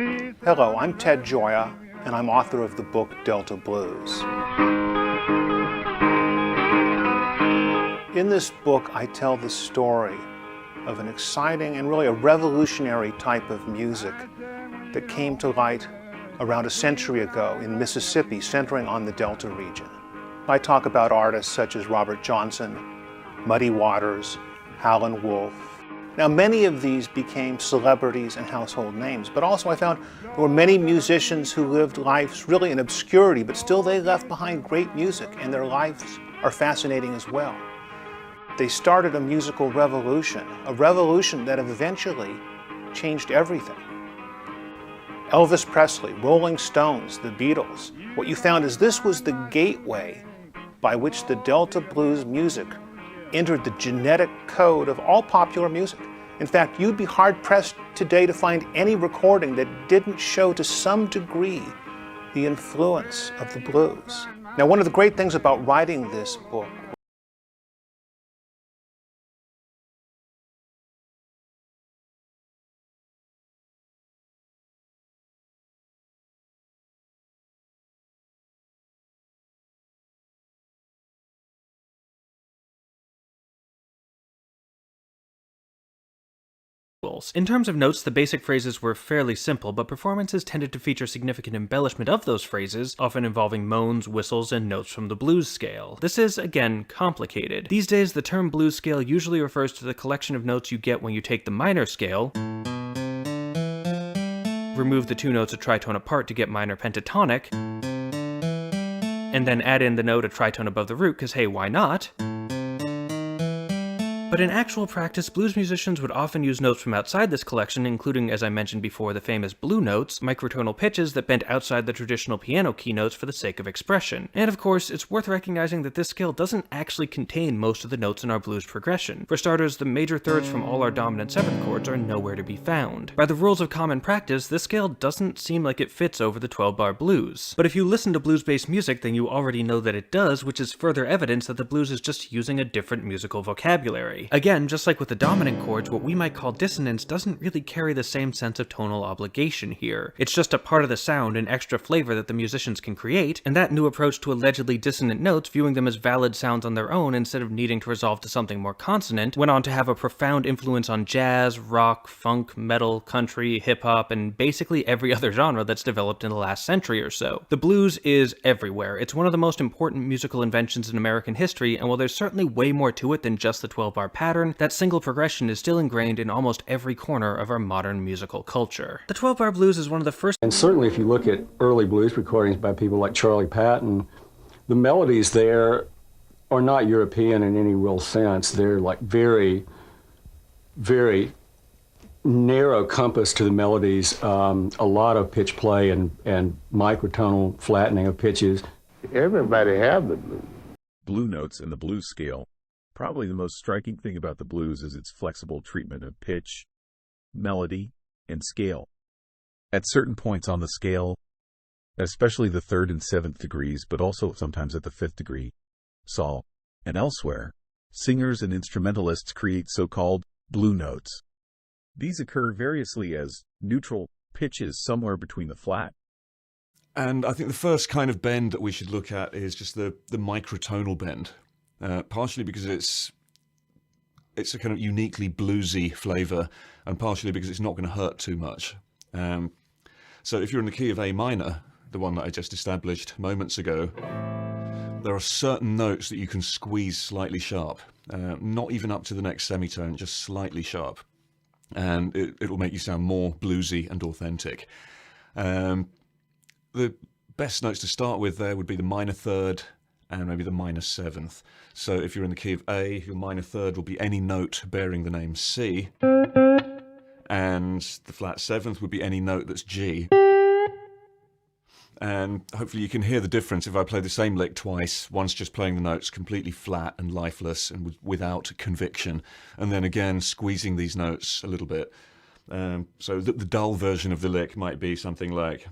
Hello, I'm Ted Gioia, and I'm author of the book Delta Blues. In this book, I tell the story of an exciting and really a revolutionary type of music that came to light around a century ago in Mississippi, centering on the Delta region. I talk about artists such as Robert Johnson, Muddy Waters, Howlin' Wolf. Now, many of these became celebrities and household names, but also I found there were many musicians who lived lives really in obscurity, but still they left behind great music, and their lives are fascinating as well. They started a musical revolution, a revolution that eventually changed everything. Elvis Presley, Rolling Stones, the Beatles. What you found is this was the gateway by which the Delta blues music entered the genetic code of all popular music. In fact, you'd be hard-pressed today to find any recording that didn't show to some degree the influence of the blues. Now, one of the great things about writing this book In terms of notes, the basic phrases were fairly simple, but performances tended to feature significant embellishment of those phrases, often involving moans, whistles, and notes from the blues scale. This is, again, complicated. These days, the term blues scale usually refers to the collection of notes you get when you take the minor scale, remove the two notes a tritone apart to get minor pentatonic, and then add in the note a tritone above the root, because hey, why not? But in actual practice, blues musicians would often use notes from outside this collection, including, as I mentioned before, the famous blue notes, microtonal pitches that bent outside the traditional piano keynotes for the sake of expression. And of course, it's worth recognizing that this scale doesn't actually contain most of the notes in our blues progression. For starters, the major thirds from all our dominant seventh chords are nowhere to be found. By the rules of common practice, this scale doesn't seem like it fits over the 12-bar blues. But if you listen to blues-based music, then you already know that it does, which is further evidence that the blues is just using a different musical vocabulary. Again, just like with the dominant chords, what we might call dissonance doesn't really carry the same sense of tonal obligation here. It's just a part of the sound and extra flavor that the musicians can create, and that new approach to allegedly dissonant notes, viewing them as valid sounds on their own instead of needing to resolve to something more consonant, went on to have a profound influence on jazz, rock, funk, metal, country, hip-hop, and basically every other genre that's developed in the last century or so. The blues is everywhere. It's one of the most important musical inventions in American history, and while there's certainly way more to it than just the 12-bar pattern, that single progression is still ingrained in almost every corner of our modern musical culture. The 12-bar blues is one of the first— And certainly if you look at early blues recordings by people like Charlie Patton, the melodies there are not European in any real sense. They're like very, very narrow compass to the melodies, a lot of pitch play and microtonal flattening of pitches. Everybody have the blues. Blue notes in the blues scale. Probably the most striking thing about the blues is its flexible treatment of pitch, melody, and scale. At certain points on the scale, especially the 3rd and 7th degrees, but also sometimes at the 5th degree, sol, and elsewhere, singers and instrumentalists create so-called blue notes. These occur variously as neutral pitches somewhere between the flat. And I think the first kind of bend that we should look at is just the microtonal bend. Partially because it's a kind of uniquely bluesy flavour, and partially because it's not going to hurt too much. So if you're in the key of A minor, the one that I just established moments ago, there are certain notes that you can squeeze slightly sharp, not even up to the next semitone, just slightly sharp, and it'll make you sound more bluesy and authentic. The best notes to start with there would be the minor 3rd and maybe the minor 7th. So if you're in the key of A, your minor 3rd will be any note bearing the name C, and the flat 7th would be any note that's G. And hopefully you can hear the difference if I play the same lick twice, once just playing the notes completely flat and lifeless and without conviction, and then again squeezing these notes a little bit. So the dull version of the lick might be something like...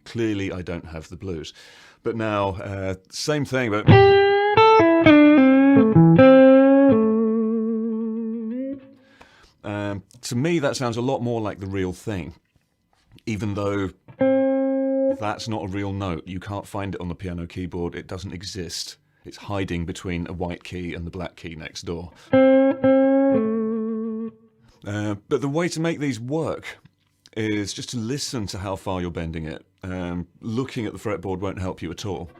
Clearly I don't have the blues. But now, same thing, but... To me, that sounds a lot more like the real thing, even though that's not a real note. You can't find it on the piano keyboard. It doesn't exist. It's hiding between a white key and the black key next door. But the way to make these work is just to listen to how far you're bending it. Looking at the fretboard won't help you at all.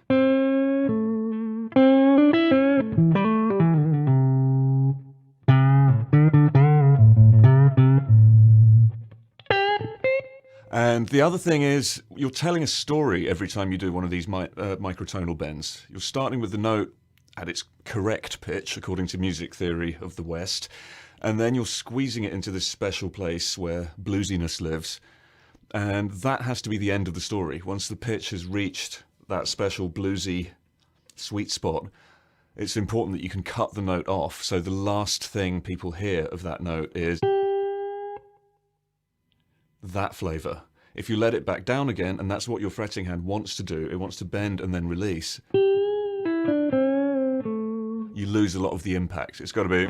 And the other thing is, you're telling a story every time you do one of these microtonal bends. You're starting with the note at its correct pitch, according to music theory of the West, and then you're squeezing it into this special place where bluesiness lives. And that has to be the end of the story. Once the pitch has reached that special bluesy sweet spot, it's important that you can cut the note off, so the last thing people hear of that note is that flavour. If you let it back down again, and that's what your fretting hand wants to do, it wants to bend and then release, you lose a lot of the impact. It's got to be...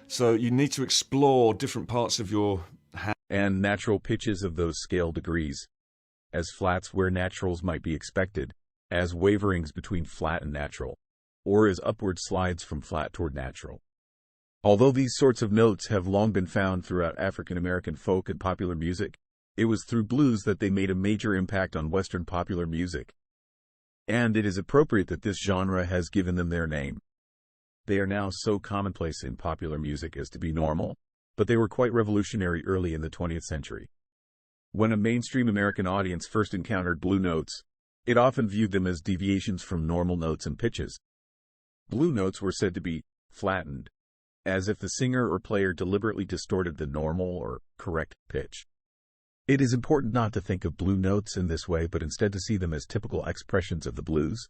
So you need to explore different parts of your hand. And natural pitches of those scale degrees, as flats where naturals might be expected, as waverings between flat and natural, or as upward slides from flat toward natural. Although these sorts of notes have long been found throughout African American folk and popular music, it was through blues that they made a major impact on Western popular music. And it is appropriate that this genre has given them their name. They are now so commonplace in popular music as to be normal, but they were quite revolutionary early in the 20th century. When a mainstream American audience first encountered blue notes, it often viewed them as deviations from normal notes and pitches. Blue notes were said to be flattened, as if the singer or player deliberately distorted the normal or correct pitch. It is important not to think of blue notes in this way, but instead to see them as typical expressions of the blues,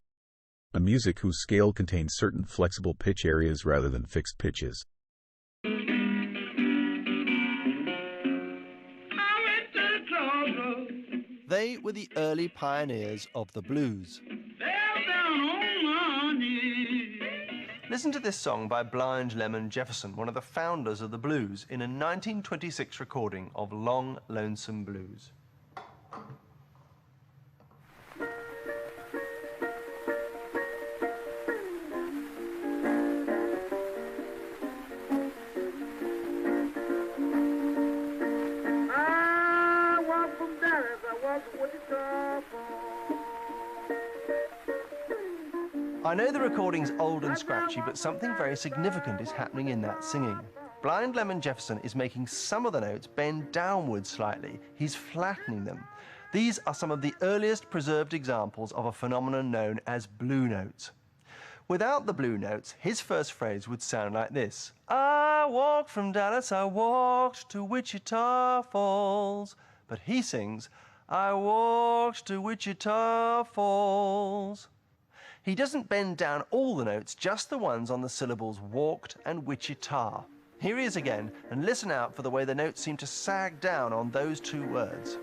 a music whose scale contains certain flexible pitch areas rather than fixed pitches. They were the early pioneers of the blues. Listen to this song by Blind Lemon Jefferson, one of the founders of the blues, in a 1926 recording of Long Lonesome Blues. I know the recording's old and scratchy, but something very significant is happening in that singing. Blind Lemon Jefferson is making some of the notes bend downwards slightly. He's flattening them. These are some of the earliest preserved examples of a phenomenon known as blue notes. Without the blue notes, his first phrase would sound like this. I walked from Dallas, I walked to Wichita Falls. But he sings, I walked to Wichita Falls. He doesn't bend down all the notes, just the ones on the syllables walked and Wichita. Here he is again, and listen out for the way the notes seem to sag down on those two words.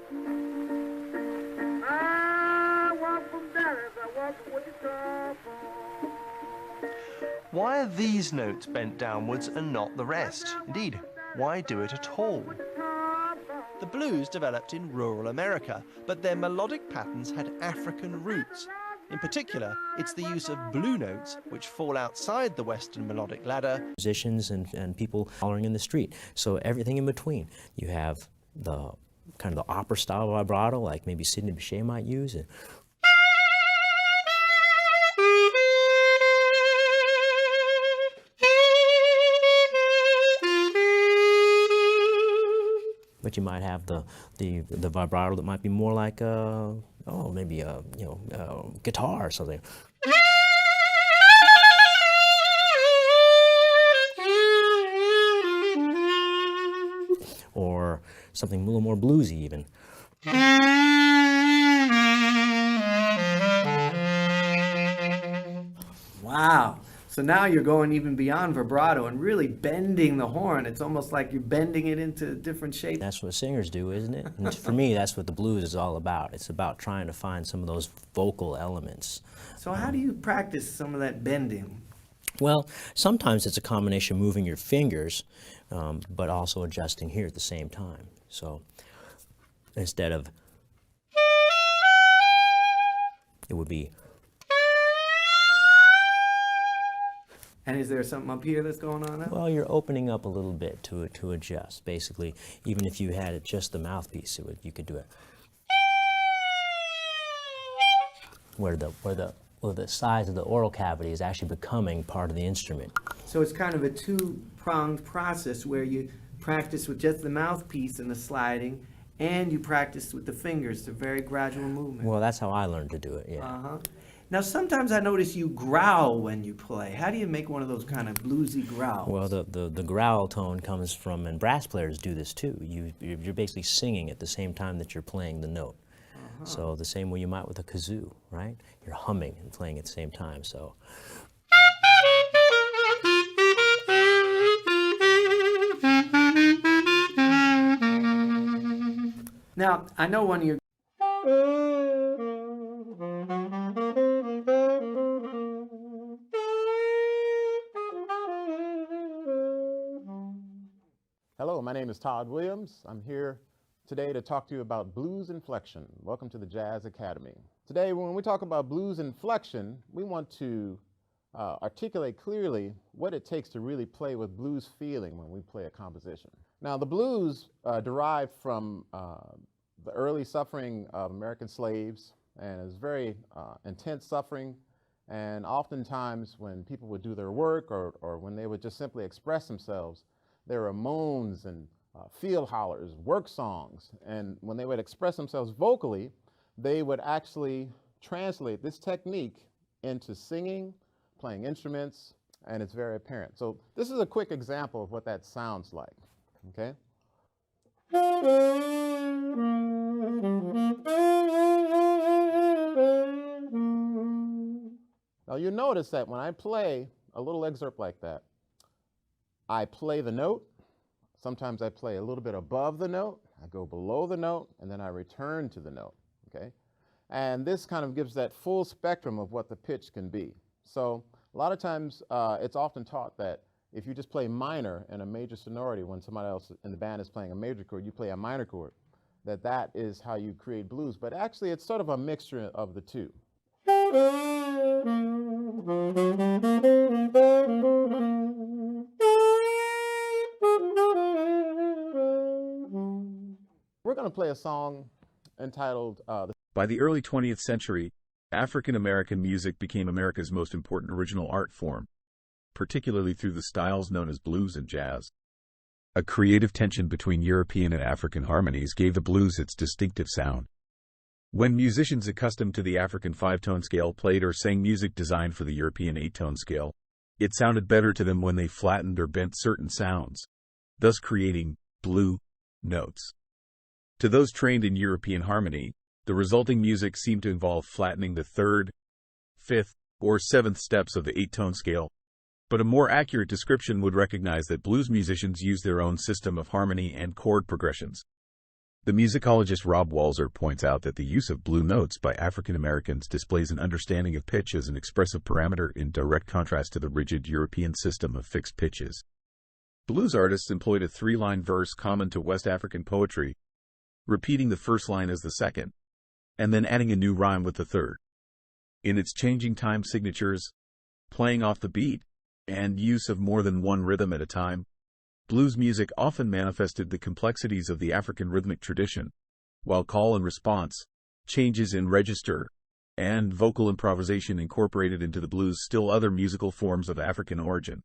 I walked from Dallas, I walked to Wichita Falls. Why are these notes bent downwards and not the rest? Indeed, why do it at all? The blues developed in rural America, but their melodic patterns had African roots. In particular, it's the use of blue notes, which fall outside the Western melodic ladder. Musicians and people hollering in the street. So everything in between. You have the kind of the opera style vibrato, like maybe Sidney Bechet might use. But you might have the vibrato that might be more like maybe a guitar or something. Or something a little more bluesy even. Wow. So now you're going even beyond vibrato and really bending the horn. It's almost like you're bending it into different shapes. That's what singers do, isn't it? And for me, that's what the blues is all about. It's about trying to find some of those vocal elements. So how do you practice some of that bending? Well, sometimes it's a combination of moving your fingers, but also adjusting here at the same time. So instead of, it would be. And is there something up here that's going on now? Well, you're opening up a little bit to adjust. Basically, even if you had it just the mouthpiece, you could do it. Where the size of the oral cavity is actually becoming part of the instrument. So it's kind of a two-pronged process where you practice with just the mouthpiece and the sliding, and you practice with the fingers. It's a very gradual movement. Well, that's how I learned to do it, yeah. Uh-huh. Now, sometimes I notice you growl when you play. How do you make one of those kind of bluesy growls? Well, the growl tone comes from, and brass players do this too. You're basically singing at the same time that you're playing the note. So the same way you might with a kazoo, right? You're humming and playing at the same time, so. Now, I know one of your... Hello, my name is Todd Williams. I'm here today to talk to you about blues inflection. Welcome to the Jazz Academy. Today, when we talk about blues inflection, we want to articulate clearly what it takes to really play with blues feeling when we play a composition. Now, the blues derived from the early suffering of American slaves, and is very intense suffering. And oftentimes when people would do their work or when they would just simply express themselves, there were moans and field hollers, work songs. And when they would express themselves vocally, they would actually translate this technique into singing, playing instruments, and it's very apparent. So this is a quick example of what that sounds like, okay? Now you notice that when I play a little excerpt like that, I play the note. Sometimes I play a little bit above the note, I go below the note, and then I return to the note, okay? And this kind of gives that full spectrum of what the pitch can be. So a lot of times it's often taught that if you just play minor in a major sonority when somebody else in the band is playing a major chord, you play a minor chord, that is how you create blues. But actually it's sort of a mixture of the two. We're going to play a song entitled... By the early 20th century, African American music became America's most important original art form, particularly through the styles known as blues and jazz. A creative tension between European and African harmonies gave the blues its distinctive sound. When musicians accustomed to the African 5-tone scale played or sang music designed for the European 8-tone scale, it sounded better to them when they flattened or bent certain sounds, thus creating blue notes. To those trained in European harmony, the resulting music seemed to involve flattening the 3rd, 5th, or 7th steps of the 8-tone scale, but a more accurate description would recognize that blues musicians use their own system of harmony and chord progressions. The musicologist Rob Walzer points out that the use of blue notes by African Americans displays an understanding of pitch as an expressive parameter in direct contrast to the rigid European system of fixed pitches. Blues artists employed a 3-line verse common to West African poetry, repeating the first line as the second, and then adding a new rhyme with the third. In its changing time signatures, playing off the beat, and use of more than one rhythm at a time, blues music often manifested the complexities of the African rhythmic tradition, while call and response, changes in register, and vocal improvisation incorporated into the blues still other musical forms of African origin.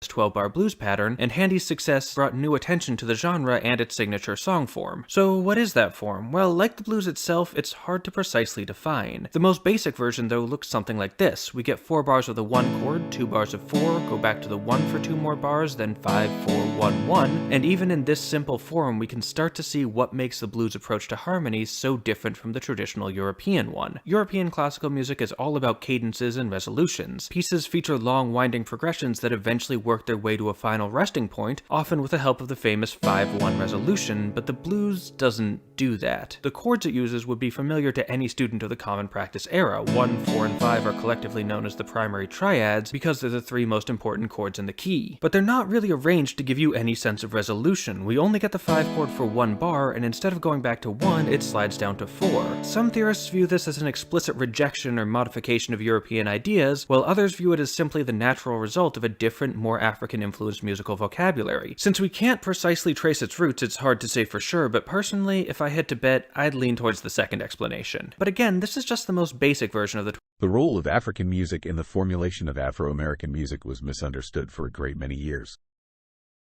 12-bar blues pattern, and Handy's success brought new attention to the genre and its signature song form. So what is that form? Well, like the blues itself, it's hard to precisely define. The most basic version, though, looks something like this. We get 4 bars of the 1 chord, 2 bars of 4, go back to the 1 for 2 more bars, then 5, 4, 1, 1, and even in this simple form, we can start to see what makes the blues approach to harmony so different from the traditional European one. European classical music is all about cadences and resolutions. Pieces feature long, winding progressions that eventually work work their way to a final resting point, often with the help of the famous 5-1 resolution, but the blues doesn't do that. The chords it uses would be familiar to any student of the common practice era. 1, 4, and 5 are collectively known as the primary triads because they're the 3 most important chords in the key. But they're not really arranged to give you any sense of resolution. We only get the 5 chord for 1 bar, and instead of going back to 1, it slides down to 4. Some theorists view this as an explicit rejection or modification of European ideas, while others view it as simply the natural result of a different, more African-influenced musical vocabulary. Since we can't precisely trace its roots, it's hard to say for sure, but personally, if I had to bet, I'd lean towards the second explanation. But again, this is just the most basic version of The role of African music in the formulation of Afro-American music was misunderstood for a great many years.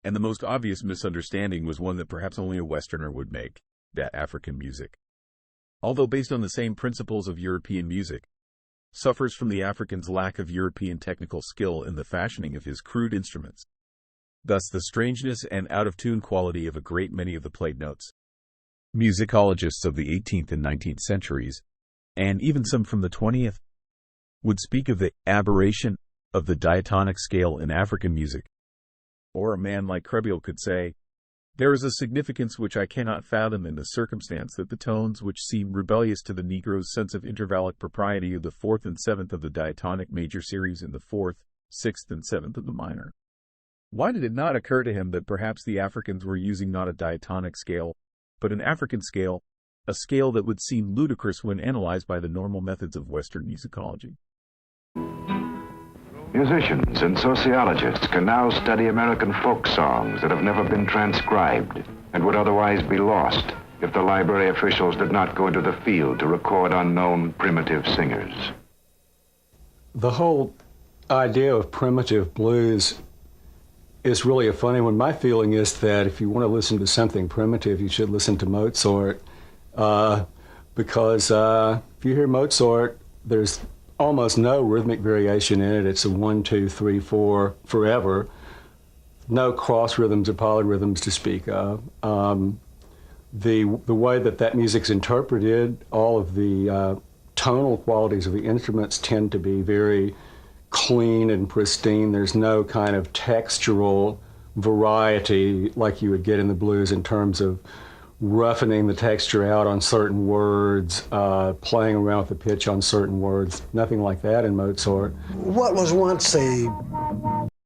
And the most obvious misunderstanding was one that perhaps only a Westerner would make, that African music, although based on the same principles of European music, suffers from the African's lack of European technical skill in the fashioning of his crude instruments. Thus the strangeness and out-of-tune quality of a great many of the played notes. Musicologists of the 18th and 19th centuries, and even some from the 20th, would speak of the aberration of the diatonic scale in African music. Or a man like Krehbiel could say, "There is a significance which I cannot fathom in the circumstance that the tones which seem rebellious to the Negro's sense of intervallic propriety of the 4th and 7th of the diatonic major series in the 4th, 6th, and 7th of the minor." Why did it not occur to him that perhaps the Africans were using not a diatonic scale, but an African scale, a scale that would seem ludicrous when analyzed by the normal methods of Western musicology? Musicians and sociologists can now study American folk songs that have never been transcribed and would otherwise be lost if the library officials did not go into the field to record unknown primitive singers. The whole idea of primitive blues is really a funny one. My feeling is that if you want to listen to something primitive, you should listen to Mozart, because if you hear Mozart, there's almost no rhythmic variation in it. It's a 1, 2, 3, 4 forever. No cross rhythms or polyrhythms to speak of. The way that music's interpreted, all of the tonal qualities of the instruments tend to be very clean and pristine. There's no kind of textural variety like you would get in the blues in terms of roughening the texture out on certain words, playing around with the pitch on certain words. Nothing like that in Mozart. What was once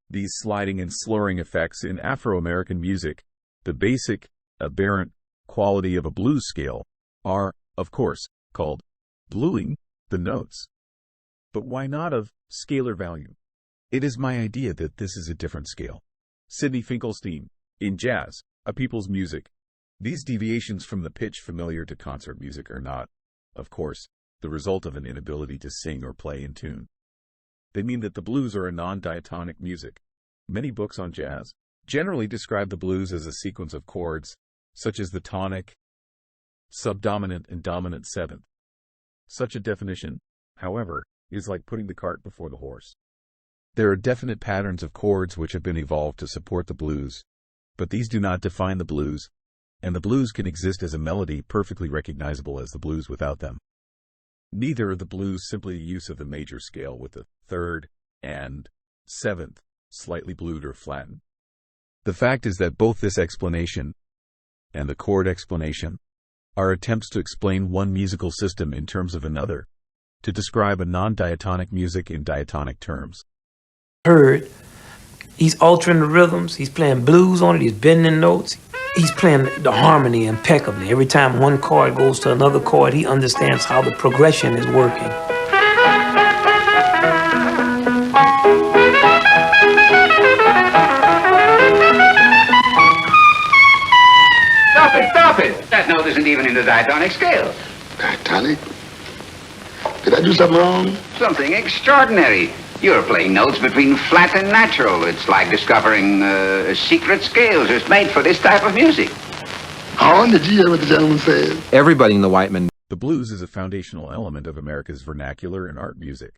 These sliding and slurring effects in Afro-American music, the basic, aberrant quality of a blues scale, are, of course, called bluing the notes. But why not of scalar value? It is my idea that this is a different scale. Sidney Finkelstein, in jazz, a people's music, these deviations from the pitch familiar to concert music are not, of course, the result of an inability to sing or play in tune. They mean that the blues are a non-diatonic music. Many books on jazz generally describe the blues as a sequence of chords, such as the tonic, subdominant, and dominant seventh. Such a definition, however, is like putting the cart before the horse. There are definite patterns of chords which have been evolved to support the blues, but these do not define the blues, and the blues can exist as a melody perfectly recognizable as the blues without them. Neither are the blues simply a use of the major scale with the 3rd and 7th slightly blued or flattened. The fact is that both this explanation and the chord explanation are attempts to explain one musical system in terms of another, to describe a non-diatonic music in diatonic terms. Heard, he's altering the rhythms, he's playing blues on it, he's bending notes, he's playing the harmony impeccably. Every time one chord goes to another chord, he understands how the progression is working. Stop it! That note isn't even in the diatonic scale. Diatonic? Did I do something wrong? Something extraordinary. You're playing notes between flat and natural. It's like discovering secret scales just made for this type of music. Horn, did you hear what the gentleman said? Everybody in the Whiteman. The blues is a foundational element of America's vernacular and art music.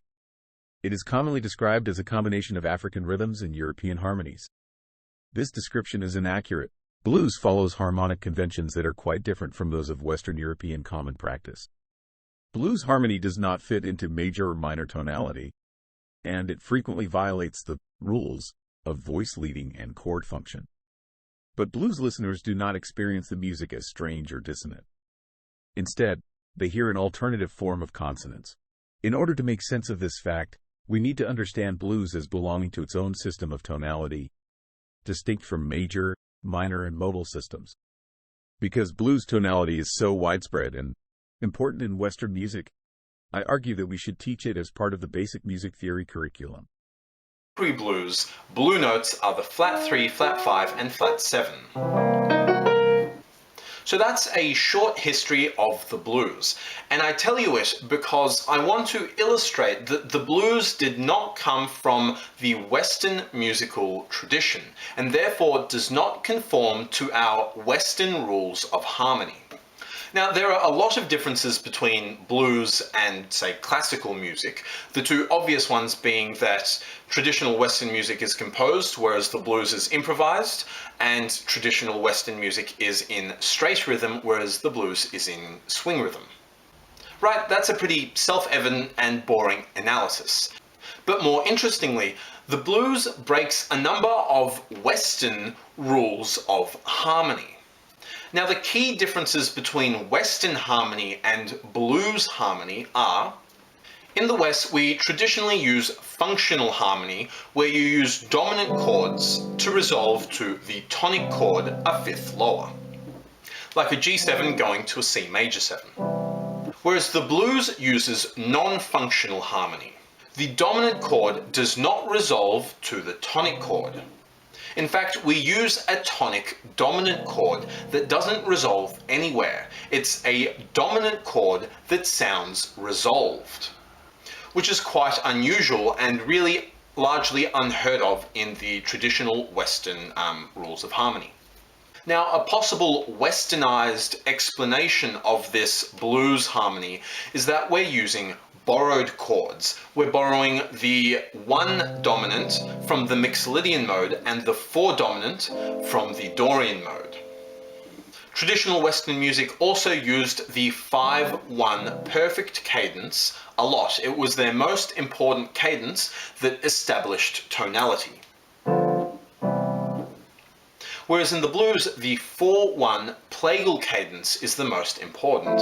It is commonly described as a combination of African rhythms and European harmonies. This description is inaccurate. Blues follows harmonic conventions that are quite different from those of Western European common practice. Blues harmony does not fit into major or minor tonality, and it frequently violates the rules of voice leading and chord function. But blues listeners do not experience the music as strange or dissonant. Instead, they hear an alternative form of consonance. In order to make sense of this fact, we need to understand blues as belonging to its own system of tonality, distinct from major, minor, and modal systems. Because blues tonality is so widespread and important in Western music, I argue that we should teach it as part of the basic music theory curriculum. Pre-blues, blue notes are the flat 3, flat 5, and flat 7. So that's a short history of the blues, and I tell you it because I want to illustrate that the blues did not come from the Western musical tradition, and therefore does not conform to our Western rules of harmony. Now, there are a lot of differences between blues and, say, classical music, the two obvious ones being that traditional Western music is composed, whereas the blues is improvised, and traditional Western music is in straight rhythm, whereas the blues is in swing rhythm. Right, that's a pretty self-evident and boring analysis. But more interestingly, the blues breaks a number of Western rules of harmony. Now, the key differences between Western harmony and blues harmony are: in the West, we traditionally use functional harmony, where you use dominant chords to resolve to the tonic chord a fifth lower, like a G7 going to a C major 7. Whereas the blues uses non-functional harmony. The dominant chord does not resolve to the tonic chord. In fact, we use a tonic dominant chord that doesn't resolve anywhere. It's a dominant chord that sounds resolved, which is quite unusual and really largely unheard of in the traditional Western rules of harmony. Now, a possible westernized explanation of this blues harmony is that we're using borrowed chords. We're borrowing the 1 dominant from the Mixolydian mode and the 4 dominant from the Dorian mode. Traditional Western music also used the 5-1 perfect cadence a lot. It was their most important cadence that established tonality. Whereas in the blues, the 4-1 plagal cadence is the most important.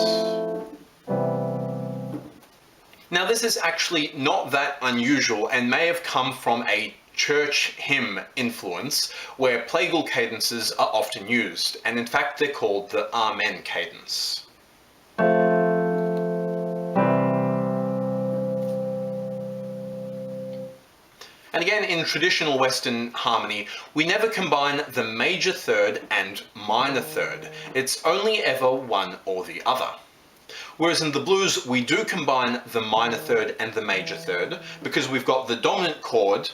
Now, this is actually not that unusual and may have come from a church hymn influence where plagal cadences are often used, and in fact they're called the Amen cadence. And again, in traditional Western harmony, we never combine the major third and minor third. It's only ever one or the other. Whereas in the blues, we do combine the minor third and the major third, because we've got the dominant chord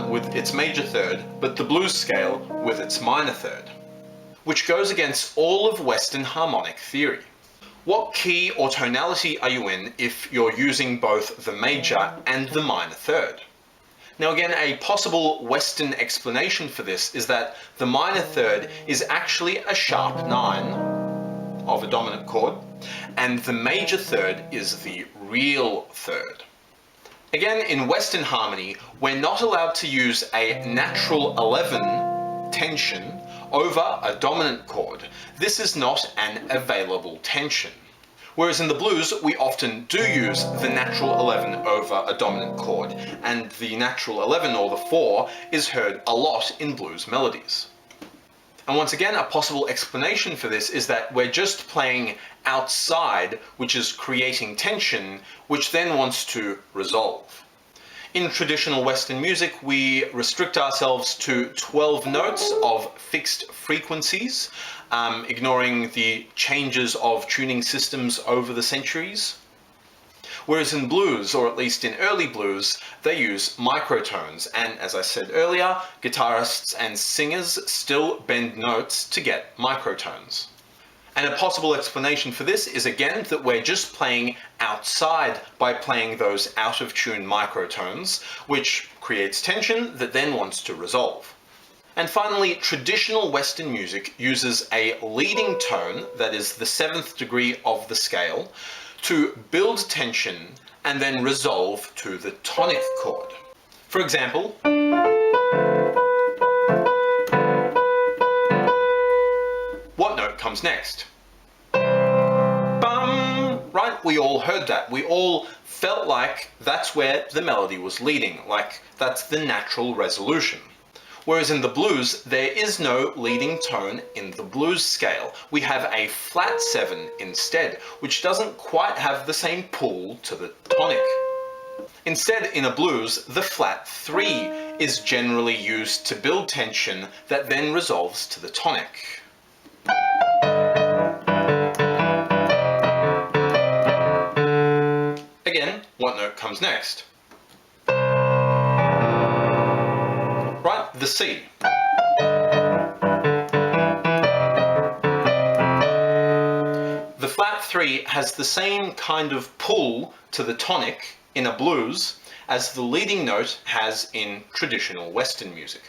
with its major third, but the blues scale with its minor third, which goes against all of Western harmonic theory. What key or tonality are you in if you're using both the major and the minor third? Now again, a possible Western explanation for this is that the minor third is actually a sharp 9 of a dominant chord, and the major third is the real third. Again, in Western harmony, we're not allowed to use a natural 11 tension over a dominant chord. This is not an available tension. Whereas in the blues, we often do use the natural 11 over a dominant chord, and the natural 11 or the 4 is heard a lot in blues melodies. And once again, a possible explanation for this is that we're just playing outside, which is creating tension, which then wants to resolve. In traditional Western music, we restrict ourselves to 12 notes of fixed frequencies, ignoring the changes of tuning systems over the centuries. Whereas in blues, or at least in early blues, they use microtones, and as I said earlier, guitarists and singers still bend notes to get microtones. And a possible explanation for this is again that we're just playing outside by playing those out of tune microtones, which creates tension that then wants to resolve. And finally, traditional Western music uses a leading tone, that is the 7th degree of the scale, to build tension and then resolve to the tonic chord. For example, What note comes next? Bum! Right, we all heard that. We all felt like that's where the melody was leading, like that's the natural resolution. Whereas in the blues, there is no leading tone in the blues scale. We have a flat 7 instead, which doesn't quite have the same pull to the tonic. Instead, in a blues, the flat 3 is generally used to build tension that then resolves to the tonic. Again, what note comes next? Right, the C. The flat 3 has the same kind of pull to the tonic in a blues as the leading note has in traditional Western music.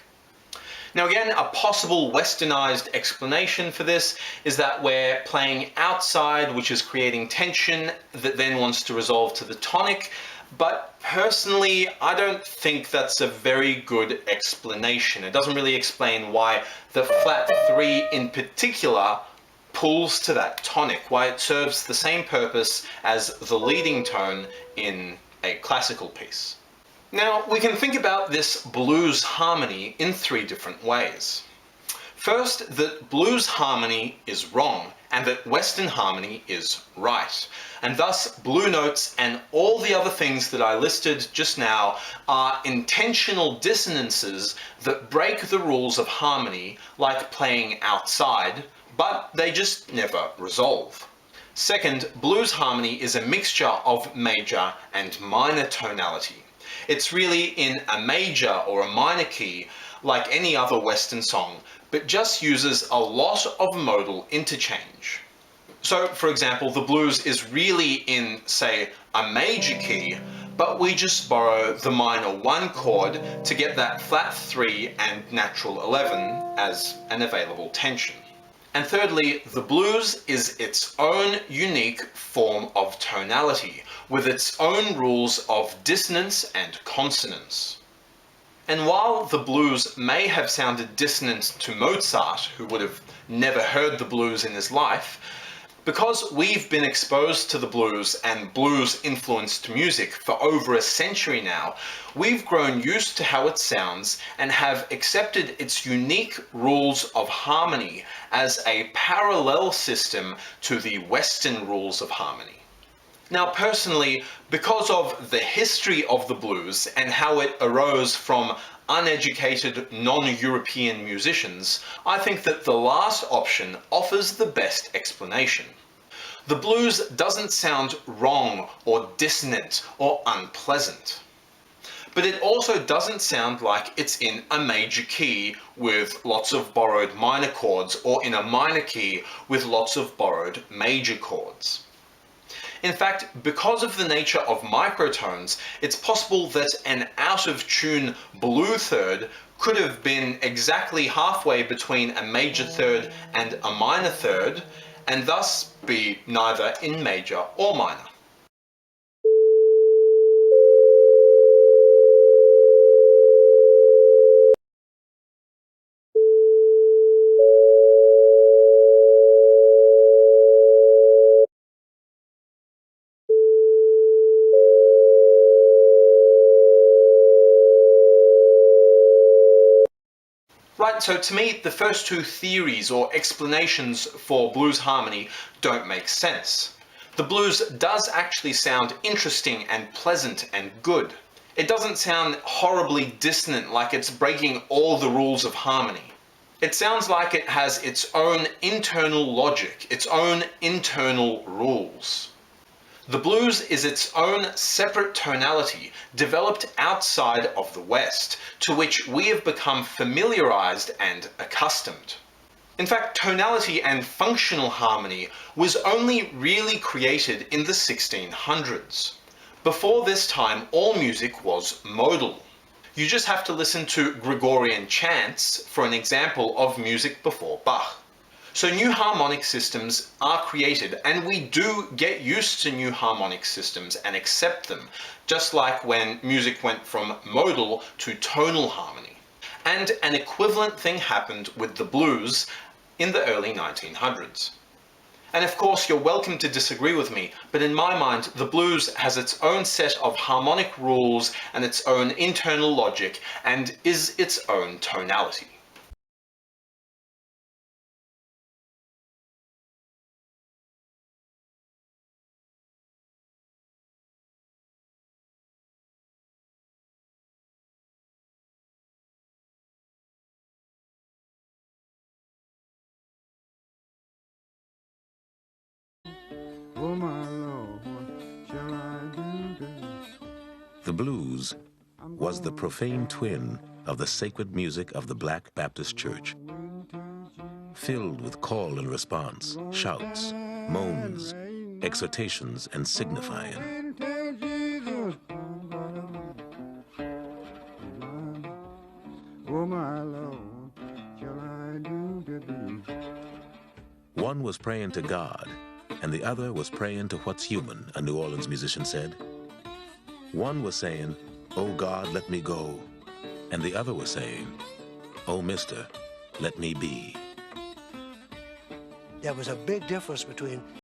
Now again, a possible westernized explanation for this is that we're playing outside, which is creating tension that then wants to resolve to the tonic, but personally, I don't think that's a very good explanation. It doesn't really explain why the flat 3 in particular pulls to that tonic, why it serves the same purpose as the leading tone in a classical piece. Now, we can think about this blues harmony in 3 different ways. First, that blues harmony is wrong, and that Western harmony is right. And thus, blue notes and all the other things that I listed just now are intentional dissonances that break the rules of harmony, like playing outside, but they just never resolve. Second, blues harmony is a mixture of major and minor tonality. It's really in a major or a minor key, like any other Western song, but just uses a lot of modal interchange. So, for example, the blues is really in, say, a major key, but we just borrow the minor 1 chord to get that flat 3 and natural 11 as an available tension. And thirdly, the blues is its own unique form of tonality, with its own rules of dissonance and consonance. And while the blues may have sounded dissonant to Mozart, who would have never heard the blues in his life, because we've been exposed to the blues and blues-influenced music for over a century now, we've grown used to how it sounds and have accepted its unique rules of harmony as a parallel system to the Western rules of harmony. Now, personally, because of the history of the blues and how it arose from uneducated non-European musicians, I think that the last option offers the best explanation. The blues doesn't sound wrong or dissonant or unpleasant. But it also doesn't sound like it's in a major key with lots of borrowed minor chords or in a minor key with lots of borrowed major chords. In fact, because of the nature of microtones, it's possible that an out-of-tune blue third could have been exactly halfway between a major third and a minor third, and thus be neither in major or minor. Right, so to me, the first 2 theories or explanations for blues harmony don't make sense. The blues does actually sound interesting and pleasant and good. It doesn't sound horribly dissonant like it's breaking all the rules of harmony. It sounds like it has its own internal logic, its own internal rules. The blues is its own separate tonality, developed outside of the West, to which we have become familiarized and accustomed. In fact, tonality and functional harmony was only really created in the 1600s. Before this time, all music was modal. You just have to listen to Gregorian chants for an example of music before Bach. So new harmonic systems are created, and we do get used to new harmonic systems and accept them, just like when music went from modal to tonal harmony. And an equivalent thing happened with the blues in the early 1900s. And of course, you're welcome to disagree with me, but in my mind, the blues has its own set of harmonic rules and its own internal logic, and is its own tonality. The blues was the profane twin of the sacred music of the Black Baptist Church, filled with call and response, shouts, moans, exhortations, and signifying. One was praying to God, and the other was praying to what's human, a New Orleans musician said. One was saying, "Oh God, let me go," and the other was saying, "Oh mister, let me be." There was a big difference between